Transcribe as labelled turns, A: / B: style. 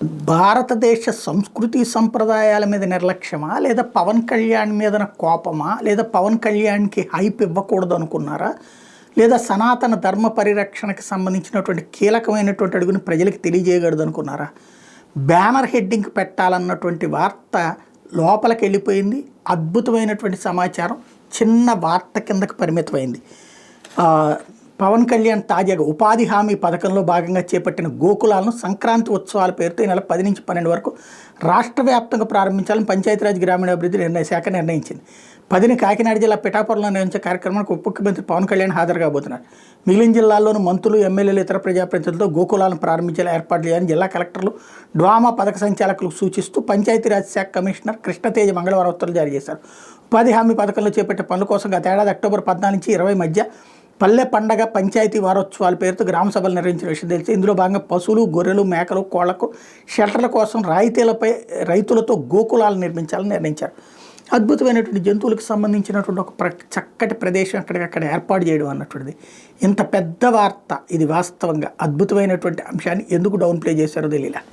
A: భారతదేశ సంస్కృతి సంప్రదాయాల మీద నిర్లక్ష్యమా, లేదా పవన్ కళ్యాణ్ మీదన కోపమా, లేదా పవన్ కళ్యాణ్కి హైప్ ఇవ్వకూడదు అనుకున్నారా, లేదా సనాతన ధర్మ పరిరక్షణకి సంబంధించినటువంటి కీలకమైనటువంటి అడుగుని ప్రజలకు తెలియజేయకూడదు అనుకున్నారా? బ్యానర్ హెడ్డింగ్ పెట్టాలన్నటువంటి వార్త లోపలికి వెళ్ళిపోయింది. అద్భుతమైనటువంటి సమాచారం చిన్న వార్త కిందకు పరిమితమైంది. పవన్ కళ్యాణ్ తాజాగా ఉపాధి హామీ పథకంలో భాగంగా చేపట్టిన గోకులాలను సంక్రాంతి ఉత్సవాల పేరుతో ఈ నెల 10 నుంచి 12 వరకు రాష్ట్ర వ్యాప్తంగా ప్రారంభించాలని పంచాయతీరాజ్ గ్రామీణాభివృద్ధి శాఖ నిర్ణయించింది. 10ని కాకినాడ జిల్లా పిఠాపురంలో నిర్వహించే కార్యక్రమానికి ఉప ముఖ్యమంత్రి పవన్ కళ్యాణ్ హాజరు కాబోతున్నారు. మిగిలిన జిల్లాల్లోనూ మంత్రులు, ఎమ్మెల్యేలు, ఇతర ప్రజాప్రతినిధులతో గోకులాలను ప్రారంభించేలా ఏర్పాట్లు చేయాలని జిల్లా కలెక్టర్లు, డ్వామా పథక సంచాలకులకు సూచిస్తూ పంచాయతీరాజ్ శాఖ కమిషనర్ కృష్ణతేజ మంగళవారం ఉత్తర్వులు జారీ చేశారు. ఉపాధి హామీ పథకంలో చేపట్టే పనుల కోసం గత ఏడాది అక్టోబర్ 14 నుంచి 20 మధ్య పల్లె పండగ పంచాయతీ వారోత్సవాల పేరుతో గ్రామ సభలు నిర్వహించిన విషయం తెలిసి ఇందులో భాగంగా పశువులు, గొర్రెలు, మేకలు, కోళ్లకు షెల్టర్ల కోసం రాయితీలపై రైతులతో గోకులాలు నిర్మించాలని నిర్ణయించారు. అద్భుతమైనటువంటి జంతువులకు సంబంధించినటువంటి ఒక చక్కటి ప్రదేశం అక్కడికక్కడ ఏర్పాటు చేయడం అన్నటువంటిది ఇంత పెద్ద వార్త. ఇది వాస్తవంగా అద్భుతమైనటువంటి అంశాన్ని ఎందుకు డౌన్ ప్లే చేశారో తెలియలే.